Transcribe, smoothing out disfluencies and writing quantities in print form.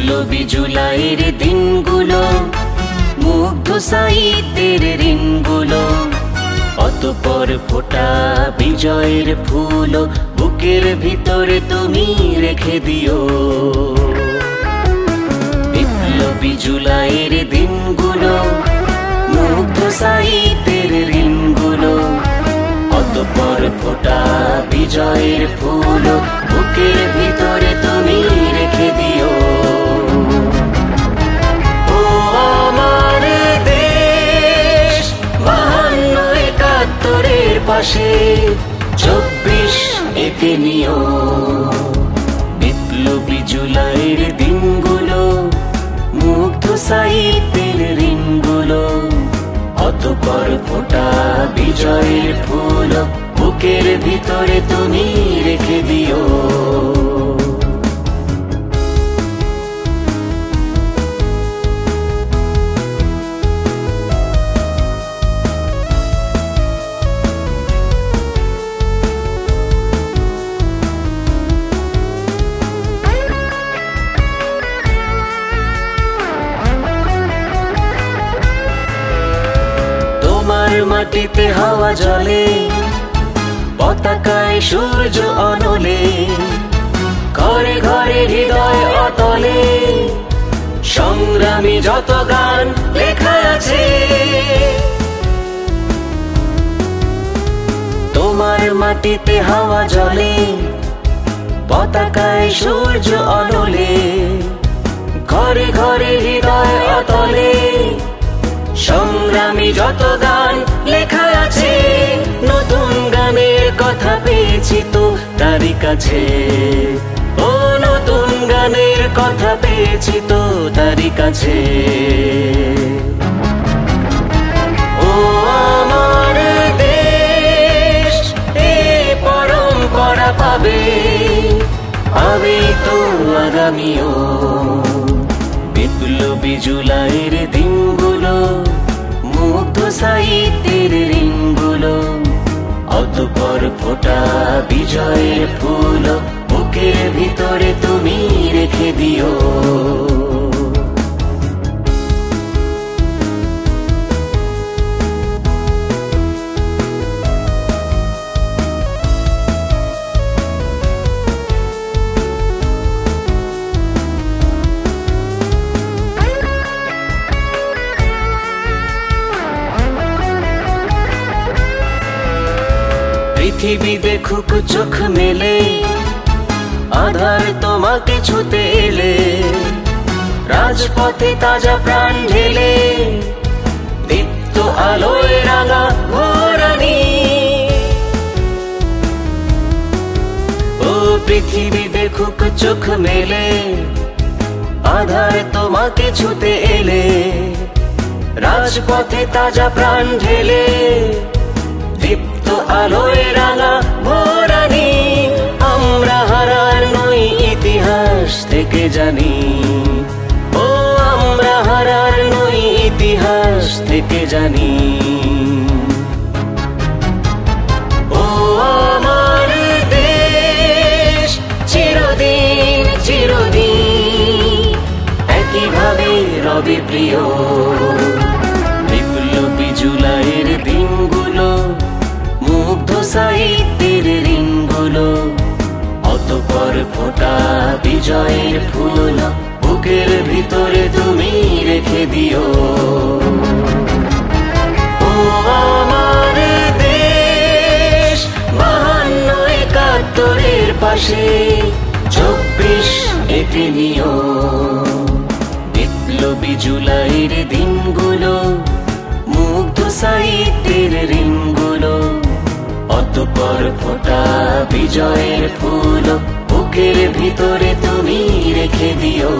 বিপ্লবী জুলাইয়ের দিনগুলো, মুগ্ধ সাহিত্যের ঋণগুলো, অতঃপর ফোটা বিজয়ের ফুল বুকের ভিতরে তুমি রেখে দিও। বিপ্লবী জুলাইয়ের দিনগুলো, মুগ্ধ সাহিত্যের ঋণগুলো, অতঃপর ফোটা বিজয়ের ফুল বুকের ভিতরে তুমি রেখে দিও। ও আমার দেশ, 52-71-এর পাশে 24 এতে নিও। বিপ্লবী জুলাইয়ের দিনগুলো, মুগ্ধ সাহিত্যের ঋণগুলো, অতঃপর ফোটা বিজয়ের ফুল বুকের ভিতরে তুমি রেখে দিও। মাটিতে হাওয়া জলে, পতাকায় সূর্য অনলে, ঘরে ঘরে হৃদয় অতলে সংগ্রামী যত গান লেখা আছে। তোমার মাটিতে হাওয়া জলে, পতাকায় সূর্য অনলে, ঘরে ঘরে হৃদয় অতলে সংগ্রামী যত গান লেখা আছে। নতুন গানের কথা পেয়েছি তো তারই কাছে, ও নতুন গানের কথা পেয়েছি তো তারই কাছে। ও আমার দেশ, এ পরম্পরা পাবে, পাবে তো আগামীও। বিপ্লবী জুলাইয়ের দিনগুলো, মুগ্ধ সাহিত্যের ঋণগুলো, অতঃপর ফোটা বিজয়ের ফুল বুকের ভিতরে তুমি রেখে দিও। পৃথিবী দেখুক চোখ মেলে, আধার তোমাকে ছুতে এলে, রাজপথে তাজা প্রাণ ঢেলে, দীপ্ত আলোয় রাঙা ভোরানি। ও পৃথিবী দেখুক চোখ মেলে, আধার তোমাকে ছুতে এলে, রাজপথে তাজা প্রাণ ঢেলে, দীপ্ত আলোয় রাঙা ভোরানি। আমরা হারার নই, ইতিহাস থেকে জানি, ও আমরা হারার নই, ইতিহাস থেকে জানি। ও আমার দেশ, চিরদিন চিরদিন একইভাবে রবি প্রিয়। বিপ্লবী জুলাইয়ের দিনগুলো, মুগ্ধ সাহিত্যের ঋণগুলো, অতঃপর ফোটা বিজয়ের ফুল বুকের ভিতরে তুমি রেখে দিও। ও আমার দেশ, 52-71-এর পাশে 24 এতে নিও। বিপ্লবী জুলাইয়ের দিনগুলো, মুগ্ধ সাহিত্যের ঋণগুলো, অতঃপর ফোটা বিজয়ের ফুল বুকের ভিতরে তুমি রেখে দিও।